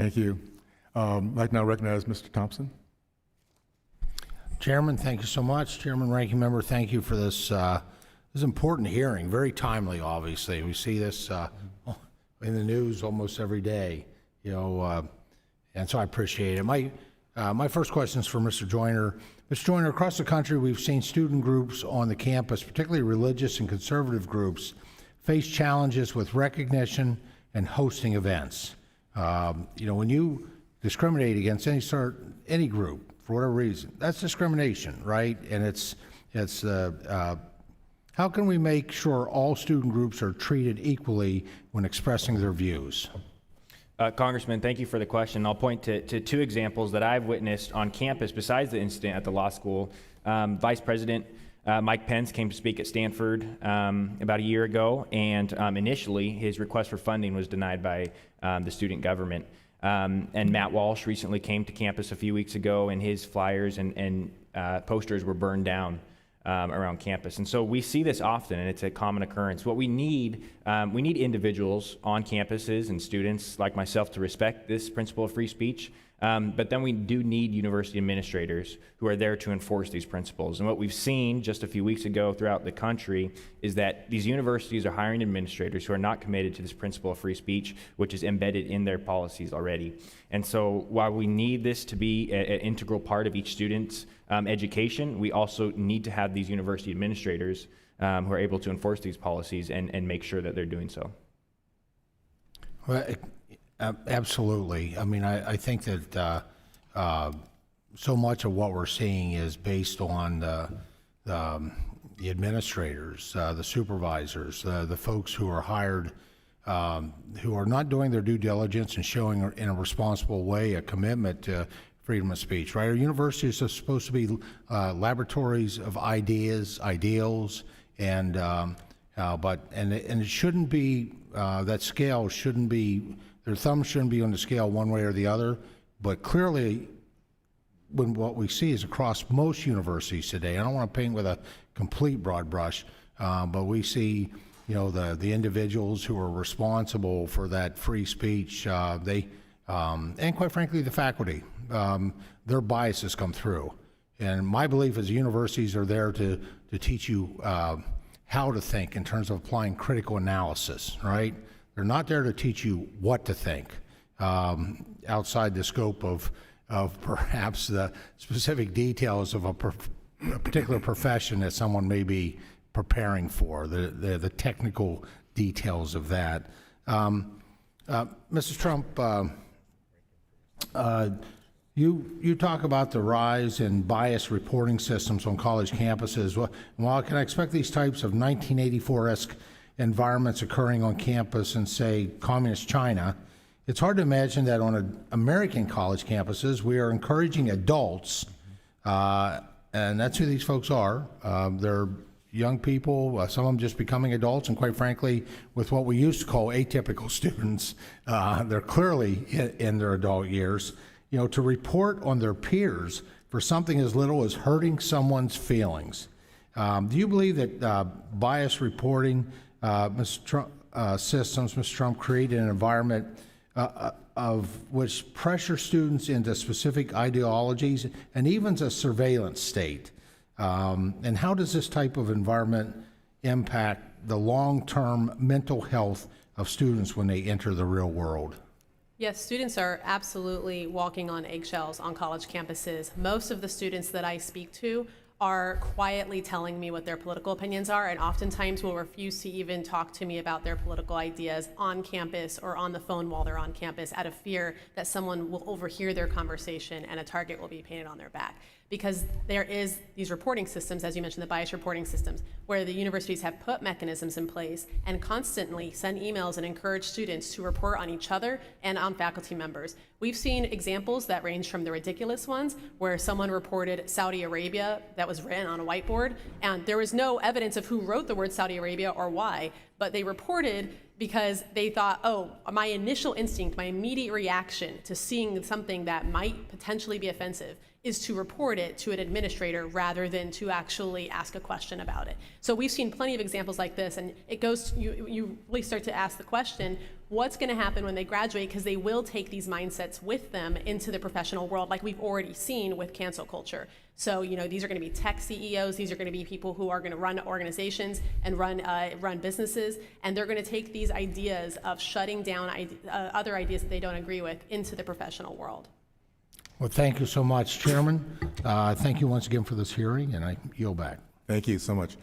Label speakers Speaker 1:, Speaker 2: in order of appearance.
Speaker 1: Thank you. I'd like to now recognize Mr. Thompson.
Speaker 2: Chairman, thank you so much. Chairman, Ranking Member, thank you for this important hearing. Very timely, obviously. We see this in the news almost every day, and so I appreciate it. My first question is for Mr. Joyner. Mr. Joyner, across the country, we've seen student groups on the campus, particularly religious and conservative groups, face challenges with recognition and hosting events. When you discriminate against any group for whatever reason, that's discrimination, right? And how can we make sure all student groups are treated equally when expressing their views?
Speaker 3: Congressman, thank you for the question. I'll point to two examples that I've witnessed on campus besides the incident at the law school. Vice President Mike Pence came to speak at Stanford about a year ago, and initially his request for funding was denied by the student government. And Matt Walsh recently came to campus a few weeks ago, and his flyers and posters were burned down around campus. And so we see this often, and it's a common occurrence. What we need individuals on campuses and students like myself to respect this principle of free speech. But then we do need university administrators who are there to enforce these principles. And what we've seen just a few weeks ago throughout the country is that these universities are hiring administrators who are not committed to this principle of free speech, which is embedded in their policies already. And so while we need this to be an integral part of each student's education, we also need to have these university administrators who are able to enforce these policies and make sure that they're doing so.
Speaker 2: Well, absolutely. I mean, I think that so much of what we're seeing is based on the administrators, the supervisors, the folks who are hired, who are not doing their due diligence and showing in a responsible way a commitment to freedom of speech, right? Our universities are supposed to be laboratories of ideas, ideals, and it shouldn't be, that scale shouldn't be, their thumb shouldn't be on the scale one way or the other, but clearly what we see is across most universities today, I don't want to paint with a complete broad brush, but we see the individuals who are responsible for that free speech, and quite frankly the faculty, their biases come through. And my belief is universities are there to teach you how to think in terms of applying critical analysis, right? They're not there to teach you what to think outside the scope of perhaps the specific details of a particular profession that someone may be preparing for, the technical details of that. Mrs. Trump, you talk about the rise in bias reporting systems on college campuses. While can I expect these types of 1984-esque environments occurring on campus in, say, communist China, it's hard to imagine that on American college campuses we are encouraging adults, and that's who these folks are. They're young people, some of them just becoming adults, and quite frankly, with what we used to call atypical students, they're clearly in their adult years, to report on their peers for something as little as hurting someone's feelings. Do you believe that bias reporting systems, Mr. Trump, create an environment of which pressure students into specific ideologies and even a surveillance state? And how does this type of environment impact the long-term mental health of students when they enter the real world?
Speaker 4: Yes, students are absolutely walking on eggshells on college campuses. Most of the students that I speak to are quietly telling me what their political opinions are, and oftentimes will refuse to even talk to me about their political ideas on campus or on the phone while they're on campus out of fear that someone will overhear their conversation and a target will be painted on their back. Because there is these reporting systems, as you mentioned, the bias reporting systems, where the universities have put mechanisms in place and constantly send emails and encourage students to report on each other and on faculty members. We've seen examples that range from the ridiculous ones, where someone reported Saudi Arabia that was written on a whiteboard, and there was no evidence of who wrote the word Saudi Arabia or why, but they reported because they thought, oh, my initial instinct, my immediate reaction to seeing something that might potentially be offensive is to report it to an administrator rather than to actually ask a question about it. So we've seen plenty of examples like this, and it goes, you really start to ask the question, what's going to happen when they graduate, because they will take these mindsets with them into the professional world, like we've already seen with cancel culture. So, these are going to be tech CEOs. These are going to be people who are going to run organizations and run businesses, and they're going to take these ideas of shutting down other ideas that they don't agree with into the professional world.
Speaker 2: Well, thank you so much, Chairman. Thank you once again for this hearing, and I yield back.
Speaker 1: Thank you so much.